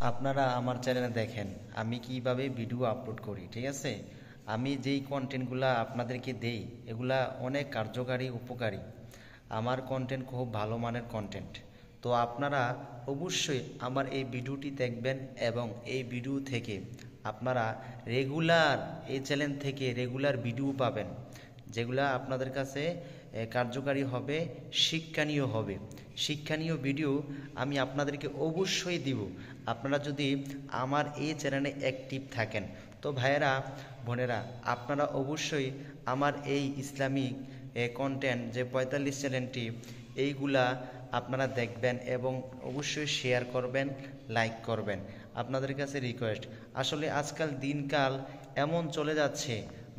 আপনারা আমার চ্যানেলে দেখেন আমি কিভাবে ভিডিও আপলোড করি, ঠিক আছে। আমি যেই কন্টেন্টগুলা আপনাদেরকে দেই এগুলা অনেক কার্যকারী উপকারী। আমার কন্টেন্ট খুব ভালো মানের কন্টেন্ট। তো আপনারা অবশ্যই আমার এই ভিডিওটি দেখবেন এবং এই ভিডিও থেকে আপনারা রেগুলার এই চ্যানেল থেকে রেগুলার ভিডিও পাবেন, যেগুলা আপনাদের কাছে কার্যকারী হবে, শিক্ষণীয় হবে। শিক্ষণীয় ভিডিও আমি আপনাদেরকে অবশ্যই দিব, আপনারা যদি আমার এই চ্যানেলে অ্যাক্টিভ থাকেন। তো ভাইয়েরা, বোনেরা, আপনারা অবশ্যই আমার এই ইসলামিক কন্টেন্ট যে ৪৫ চ্যানেলটি এইগুলা আপনারা দেখবেন এবং অবশ্যই শেয়ার করবেন, লাইক করবেন। আপনাদের কাছে রিকোয়েস্ট, আসলে আজকাল দিনকাল এমন চলে যাচ্ছে,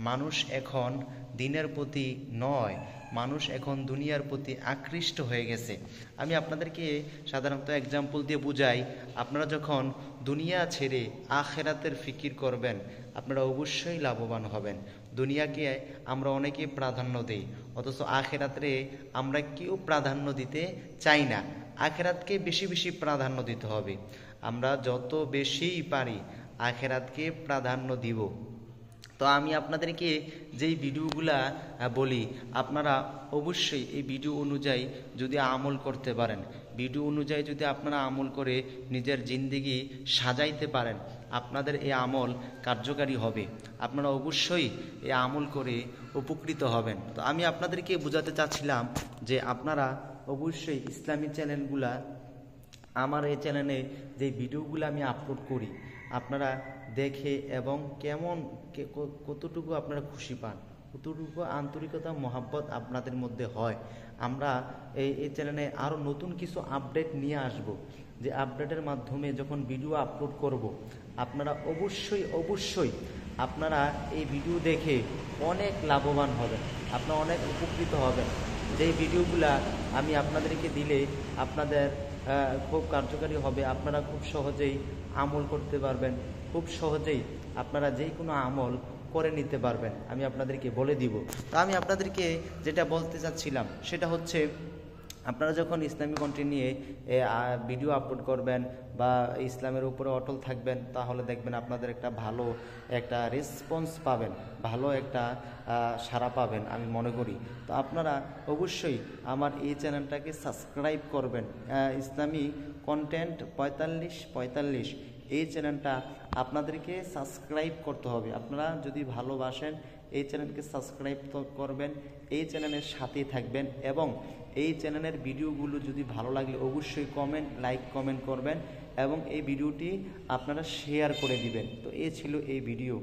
মানুষ এখন দিনের প্রতি নয়, মানুষ এখন দুনিয়ার প্রতি আকৃষ্ট হয়ে গেছে। আমি আপনাদেরকে সাধারণত এক্সাম্পল দিয়ে বুঝাই। আপনারা যখন দুনিয়া ছেড়ে আখেরাতের ফিকির করবেন আপনারা অবশ্যই লাভবান হবেন। দুনিয়াকে আমরা অনেকে প্রাধান্য দেই, অথচ আখেরাতে আমরা কেউ প্রাধান্য দিতে চাই না। আখেরাতকে বেশি বেশি প্রাধান্য দিতে হবে। আমরা যত বেশিই পারি আখেরাতকে প্রাধান্য দিব। তো আমি আপনাদেরকে যেই ভিডিওগুলা বলি আপনারা অবশ্যই এই ভিডিও অনুযায়ী যদি আমল করতে পারেন, ভিডিও অনুযায়ী যদি আপনারা আমল করে নিজের জিন্দেগি সাজাইতে পারেন, আপনাদের এই আমল কার্যকারী হবে। আপনারা অবশ্যই এই আমল করে উপকৃত হবেন। তো আমি আপনাদেরকে বোঝাতে চাচ্ছিলাম যে আপনারা অবশ্যই ইসলামী চ্যানেলগুলা, আমার এই চ্যানেলে যে ভিডিওগুলো আমি আপলোড করি আপনারা দেখে এবং কতটুকু আপনারা খুশি পান, কতটুকু আন্তরিকতা মহাব্বত আপনাদের মধ্যে হয়। আমরা এই চ্যানেলে আরও নতুন কিছু আপডেট নিয়ে আসব, যে আপডেটের মাধ্যমে যখন ভিডিও আপলোড করব আপনারা অবশ্যই আপনারা এই ভিডিও দেখে অনেক লাভবান হবেন, আপনারা অনেক উপকৃত হবেন। যেই ভিডিওগুলা আমি আপনাদেরকে দিলে আপনাদের খুব কার্যকারী হবে, আপনারা খুব সহজেই আমল করতে পারবেন, খুব সহজেই আপনারা যে কোনো আমল করে নিতে পারবেন। আমি আপনাদেরকে বলে দিব। তো আমি আপনাদেরকে যেটা বলতে চাচ্ছিলাম সেটা হচ্ছে, আপনারা যখন ইসলামিক কন্টেন্ট নিয়ে ভিডিও আপলোড করবেন বা ইসলামের উপরে অটল থাকবেন, তাহলে দেখবেন আপনাদের একটা ভালো একটা রেসপন্স পাবেন, ভালো একটা সাড়া পাবেন আমি মনে করি। তো আপনারা অবশ্যই আমার এই চ্যানেলটাকে সাবস্ক্রাইব করবেন। ইসলামী কন্টেন্ট ৪৫ এই চ্যানেলটা আপনাদেরকে সাবস্ক্রাইব করতে হবে। আপনারা যদি ভালোবাসেন এই চ্যানেলকে সাবস্ক্রাইব করবেন, এই চ্যানেলের সাথেই থাকবেন এবং এই চ্যানেলের ভিডিওগুলো যদি ভালো লাগে অবশ্যই লাইক কমেন্ট করবেন এবং এই ভিডিওটি আপনারা শেয়ার করে দিবেন। তো এই ছিল এই ভিডিও।